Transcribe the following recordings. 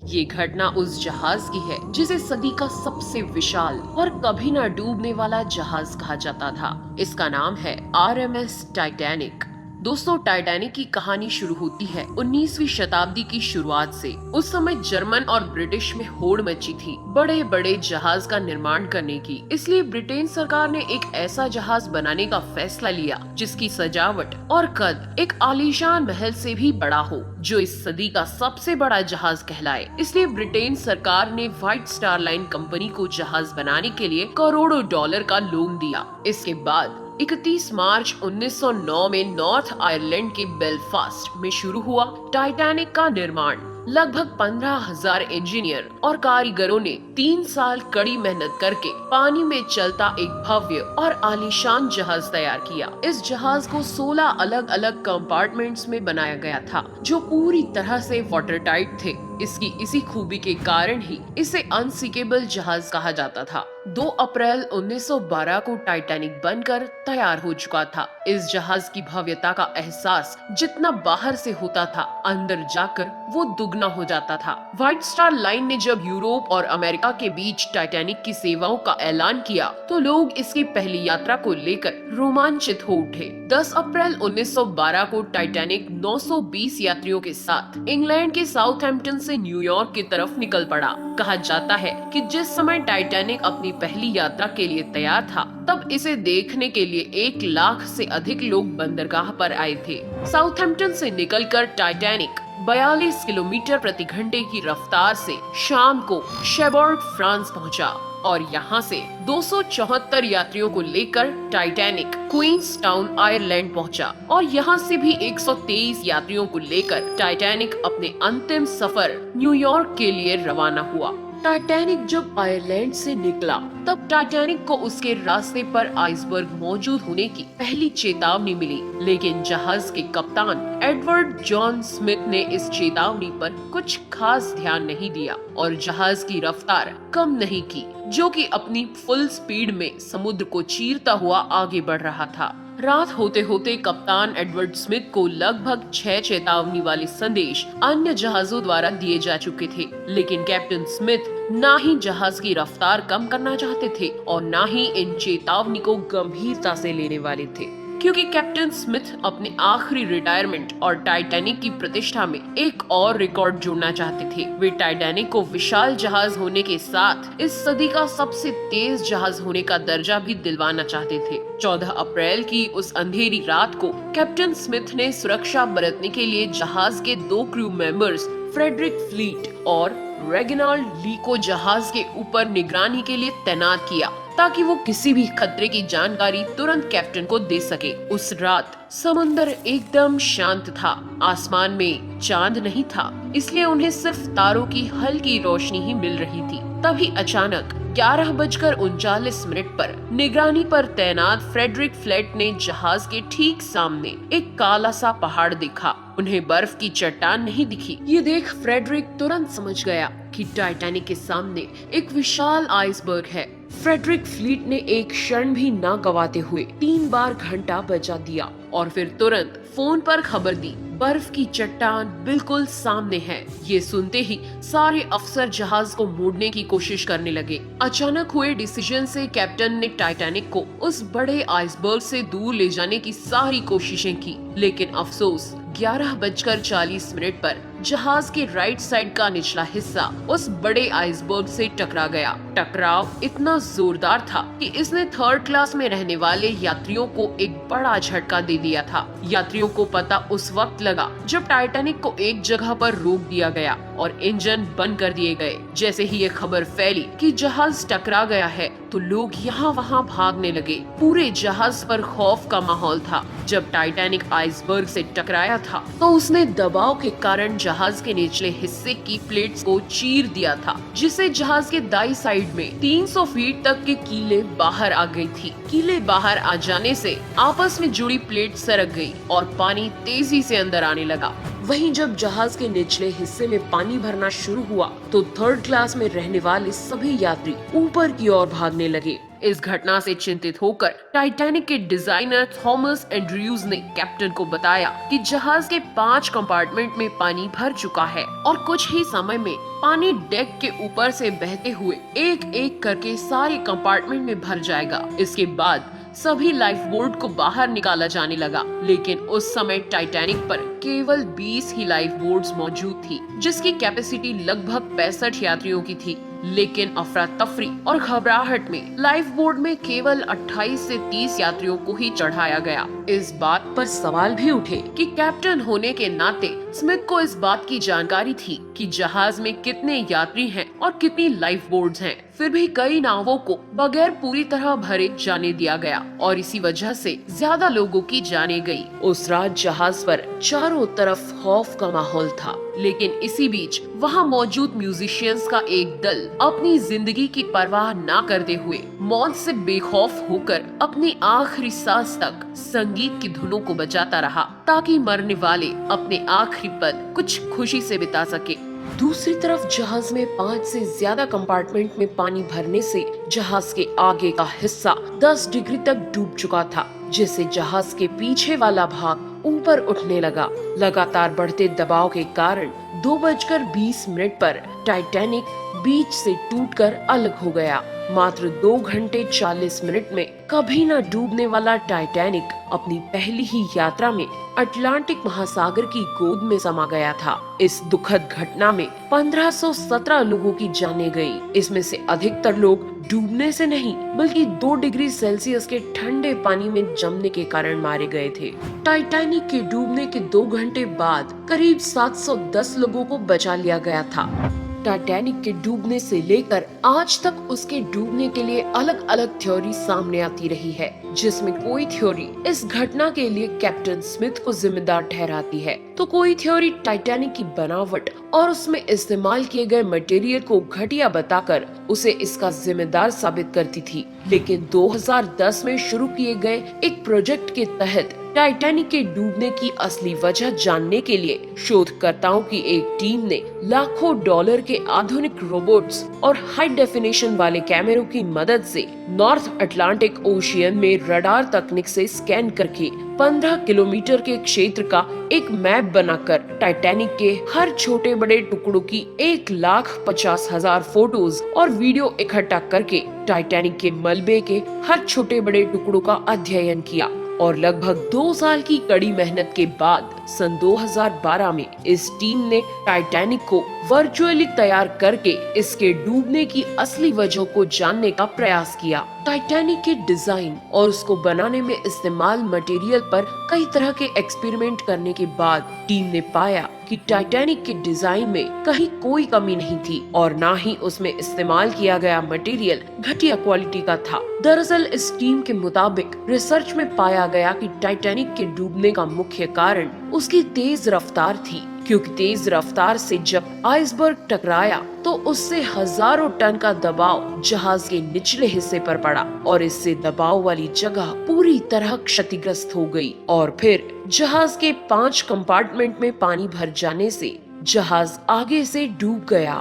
ये घटना उस जहाज की है जिसे सदी का सबसे विशाल और कभी न डूबने वाला जहाज कहा जाता था। इसका नाम है RMS टाइटैनिक। दोस्तों, टाइटैनिक की कहानी शुरू होती है 19वीं शताब्दी की शुरुआत से। उस समय जर्मन और ब्रिटिश में होड़ मची थी बड़े बड़े जहाज का निर्माण करने की। इसलिए ब्रिटेन सरकार ने एक ऐसा जहाज बनाने का फैसला लिया जिसकी सजावट और कद एक आलीशान महल से भी बड़ा हो, जो इस सदी का सबसे बड़ा जहाज कहलाए। इसलिए ब्रिटेन सरकार ने व्हाइट स्टार लाइन कंपनी को जहाज बनाने के लिए करोड़ों डॉलर का लोन दिया। इसके बाद 31 मार्च 1909 में नॉर्थ आयरलैंड के बेलफास्ट में शुरू हुआ टाइटैनिक का निर्माण। लगभग 15,000 इंजीनियर और कारीगरों ने 3 साल कड़ी मेहनत करके पानी में चलता एक भव्य और आलीशान जहाज तैयार किया। इस जहाज को 16 अलग अलग कंपार्टमेंट्स में बनाया गया था, जो पूरी तरह से वाटर टाइट थे। इसकी इसी खूबी के कारण ही इसे अनसिंकेबल जहाज कहा जाता था। 2 अप्रैल 1912 को टाइटैनिक बनकर तैयार हो चुका था। इस जहाज की भव्यता का एहसास जितना बाहर से होता था, अंदर जाकर वो दुगना हो जाता था। व्हाइट स्टार लाइन ने जब यूरोप और अमेरिका के बीच टाइटैनिक की सेवाओं का ऐलान किया, तो लोग इसकी पहली यात्रा को लेकर रोमांचित हो उठे। 10 अप्रैल 1912 को टाइटैनिक 920 यात्रियों के साथ इंग्लैंड के साउथहैम्पटन से न्यूयॉर्क की तरफ निकल पड़ा। कहा जाता है कि जिस समय टाइटैनिक अपनी पहली यात्रा के लिए तैयार था, तब इसे देखने के लिए 1 लाख से अधिक लोग बंदरगाह पर आए थे। साउथहैम्पटन से निकलकर टाइटैनिक 42 किलोमीटर प्रति घंटे की रफ्तार से शाम को शेबोर्ड, फ्रांस पहुंचा और यहाँ से 274 यात्रियों को लेकर टाइटैनिक क्वींसटाउन, आयरलैंड पहुंचा और यहाँ से भी 123 यात्रियों को लेकर टाइटैनिक अपने अंतिम सफर न्यूयॉर्क के लिए रवाना हुआ। टाइटैनिक जब आयरलैंड से निकला, तब टाइटैनिक को उसके रास्ते पर आइसबर्ग मौजूद होने की पहली चेतावनी मिली, लेकिन जहाज के कप्तान एडवर्ड जॉन स्मिथ ने इस चेतावनी पर कुछ खास ध्यान नहीं दिया और जहाज की रफ्तार कम नहीं की, जो कि अपनी फुल स्पीड में समुद्र को चीरता हुआ आगे बढ़ रहा था। रात होते होते कप्तान एडवर्ड स्मिथ को लगभग 6 चेतावनी वाले संदेश अन्य जहाजों द्वारा दिए जा चुके थे, लेकिन कैप्टन स्मिथ ना ही जहाज की रफ्तार कम करना चाहते थे और ना ही इन चेतावनी को गंभीरता से लेने वाले थे, क्योंकि कैप्टन स्मिथ अपने आखिरी रिटायरमेंट और टाइटैनिक की प्रतिष्ठा में एक और रिकॉर्ड जोड़ना चाहते थे। वे टाइटैनिक को विशाल जहाज होने के साथ इस सदी का सबसे तेज जहाज होने का दर्जा भी दिलवाना चाहते थे। 14 अप्रैल की उस अंधेरी रात को कैप्टन स्मिथ ने सुरक्षा बरतने के लिए जहाज के 2 क्रू मेंबर्स फ्रेडरिक फ्लीट और रेगिनाल्ड ली को जहाज के ऊपर निगरानी के लिए तैनात किया, ताकि वो किसी भी खतरे की जानकारी तुरंत कैप्टन को दे सके। उस रात समुंदर एकदम शांत था, आसमान में चांद नहीं था, इसलिए उन्हें सिर्फ तारों की हल्की रोशनी ही मिल रही थी। तभी अचानक 11:39 पर निगरानी पर तैनात फ्रेडरिक फ्लेट ने जहाज के ठीक सामने एक काला सा पहाड़ देखा। उन्हें बर्फ की चट्टान नहीं दिखी। ये देख फ्रेडरिक तुरंत समझ गया कि टाइटैनिक के सामने एक विशाल आइसबर्ग है। फ्रेडरिक फ्लीट ने एक क्षण भी न गवाते हुए 3 बार घंटा बजा दिया और फिर तुरंत फोन पर खबर दी, बर्फ की चट्टान बिल्कुल सामने है। ये सुनते ही सारे अफसर जहाज को मोड़ने की कोशिश करने लगे। अचानक हुए डिसीजन से कैप्टन ने टाइटैनिक को उस बड़े आइसबर्ग से दूर ले जाने की सारी कोशिशें की, लेकिन अफसोस 11:40 पर जहाज के राइट साइड का निचला हिस्सा उस बड़े आइसबर्ग से टकरा गया। टकराव इतना जोरदार था कि इसने 3rd क्लास में रहने वाले यात्रियों को एक बड़ा झटका दे दिया था। यात्रियों को पता उस वक्त लगा जब टाइटैनिक को एक जगह पर रोक दिया गया और इंजन बंद कर दिए गए। जैसे ही ये खबर फैली कि जहाज टकरा गया है, तो लोग यहाँ वहाँ भागने लगे। पूरे जहाज पर खौफ का माहौल था। जब टाइटैनिक आइसबर्ग से टकराया था, तो उसने दबाव के कारण जहाज के निचले हिस्से की प्लेट्स को चीर दिया था, जिससे जहाज के दाई साइड में 300 फीट तक के कीले बाहर आ गई थी। कीले बाहर आ जाने से आपस में जुड़ी प्लेट सरक गई और पानी तेजी से अंदर आने लगा। वहीं जब जहाज के निचले हिस्से में पानी भरना शुरू हुआ, तो 3rd क्लास में रहने वाले सभी यात्री ऊपर की ओर भागने लगे। इस घटना से चिंतित होकर टाइटैनिक के डिजाइनर थॉमस एंड्रयूज ने कैप्टन को बताया कि जहाज के 5 कंपार्टमेंट में पानी भर चुका है और कुछ ही समय में पानी डेक के ऊपर से बहते हुए एक एक करके सारे कंपार्टमेंट में भर जाएगा। इसके बाद सभी लाइफ बोट को बाहर निकाला जाने लगा, लेकिन उस समय टाइटैनिक पर केवल 20 ही लाइफ बोट्स मौजूद थी, जिसकी कैपेसिटी लगभग 65 यात्रियों की थी। लेकिन अफरा तफरी और घबराहट में लाइफ बोट में केवल 28 से 30 यात्रियों को ही चढ़ाया गया। इस बात पर सवाल भी उठे कि कैप्टन होने के नाते स्मिथ को इस बात की जानकारी थी कि जहाज में कितने यात्री हैं और कितनी लाइफ बोट्स हैं। फिर भी कई नावों को बगैर पूरी तरह भरे जाने दिया गया और इसी वजह से ज्यादा लोगों की जाने गई। उस रात जहाज पर चारों तरफ खौफ का माहौल था, लेकिन इसी बीच वहाँ मौजूद म्यूजिशियंस का एक दल अपनी जिंदगी की परवाह न करते हुए मौत से बेखौफ होकर अपनी आखिरी सांस तक संगीत की धुनों को बजाता रहा, ताकि मरने वाले अपने आखिरी पल कुछ खुशी से बिता सके। दूसरी तरफ जहाज में 5 से ज्यादा कंपार्टमेंट में पानी भरने से जहाज के आगे का हिस्सा 10 डिग्री तक डूब चुका था, जिससे जहाज के पीछे वाला भाग ऊपर उठने लगा। लगातार बढ़ते दबाव के कारण 2:20 पर टाइटैनिक बीच से टूटकर अलग हो गया। मात्र 2 घंटे 40 मिनट में कभी न डूबने वाला टाइटैनिक अपनी पहली ही यात्रा में अटलांटिक महासागर की गोद में समा गया था। इस दुखद घटना में 1517 लोगों की जानें गई। इसमें से अधिकतर लोग डूबने से नहीं बल्कि 2 डिग्री सेल्सियस के ठंडे पानी में जमने के कारण मारे गए थे। टाइटैनिक के डूबने के 2 घंटे बाद करीब 710 लोगों को बचा लिया गया था। टाइटैनिक के डूबने से लेकर आज तक उसके डूबने के लिए अलग अलग थ्योरी सामने आती रही है, जिसमें कोई थ्योरी इस घटना के लिए कैप्टन स्मिथ को जिम्मेदार ठहराती है, तो कोई थ्योरी टाइटैनिक की बनावट और उसमें इस्तेमाल किए गए मटेरियल को घटिया बताकर उसे इसका जिम्मेदार साबित करती थी। लेकिन 2010 में शुरू किए गए एक प्रोजेक्ट के तहत टाइटैनिक के डूबने की असली वजह जानने के लिए शोधकर्ताओं की एक टीम ने लाखों डॉलर के आधुनिक रोबोट्स और हाई डेफिनेशन वाले कैमरों की मदद से नॉर्थ अटलांटिक ओशियन में रडार तकनीक से स्कैन करके 15 किलोमीटर के क्षेत्र का एक मैप बनाकर टाइटैनिक के हर छोटे बड़े टुकड़ों की 1,50,000 फोटोज और वीडियो इकट्ठा करके टाइटैनिक के मलबे के हर छोटे बड़े टुकड़ों का अध्ययन किया। और लगभग 2 साल की कड़ी मेहनत के बाद सन 2012 में इस टीम ने टाइटैनिक को वर्चुअली तैयार करके इसके डूबने की असली वजह को जानने का प्रयास किया। टाइटैनिक के डिजाइन और उसको बनाने में इस्तेमाल मटेरियल पर कई तरह के एक्सपेरिमेंट करने के बाद टीम ने पाया कि टाइटैनिक के डिजाइन में कहीं कोई कमी नहीं थी और ना ही उसमें इस्तेमाल किया गया मटेरियल घटिया क्वालिटी का था। दरअसल इस टीम के मुताबिक रिसर्च में पाया गया कि टाइटैनिक के डूबने का मुख्य कारण उसकी तेज रफ्तार थी, क्योंकि तेज रफ्तार से जब आइसबर्ग टकराया तो उससे हजारों टन का दबाव जहाज के निचले हिस्से पर पड़ा और इससे दबाव वाली जगह पूरी तरह क्षतिग्रस्त हो गई और फिर जहाज के 5 कंपार्टमेंट में पानी भर जाने से जहाज आगे से डूब गया।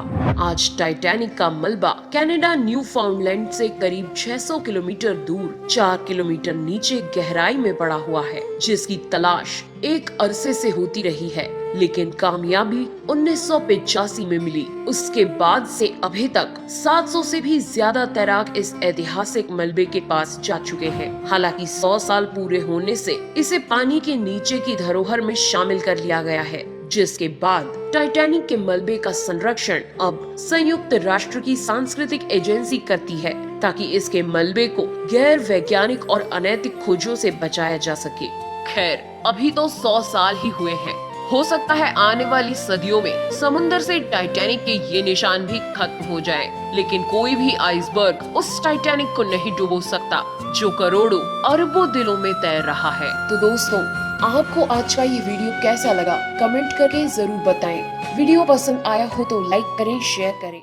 आज टाइटैनिक का मलबा कनाडा न्यूफाउंडलैंड से करीब 600 किलोमीटर दूर 4 किलोमीटर नीचे गहराई में पड़ा हुआ है, जिसकी तलाश एक अरसे से होती रही है, लेकिन कामयाबी 1985 में मिली। उसके बाद से अभी तक 700 से भी ज्यादा तैराक इस ऐतिहासिक मलबे के पास जा चुके हैं। हालांकि 100 साल पूरे होने से इसे पानी के नीचे की धरोहर में शामिल कर लिया गया है, जिसके बाद टाइटैनिक के मलबे का संरक्षण अब संयुक्त राष्ट्र की सांस्कृतिक एजेंसी करती है, ताकि इसके मलबे को गैर वैज्ञानिक और अनैतिक खोजों से बचाया जा सके। खैर, अभी तो 100 साल ही हुए हैं। हो सकता है आने वाली सदियों में समुद्र से टाइटैनिक के ये निशान भी खत्म हो जाएं, लेकिन कोई भी आइसबर्ग उस टाइटैनिक को नहीं डुबो सकता जो करोड़ों अरबों दिलों में तैर रहा है। तो दोस्तों, आपको आज का ये वीडियो कैसा लगा कमेंट करके जरूर बताएं। वीडियो पसंद आया हो तो लाइक करें, शेयर करें।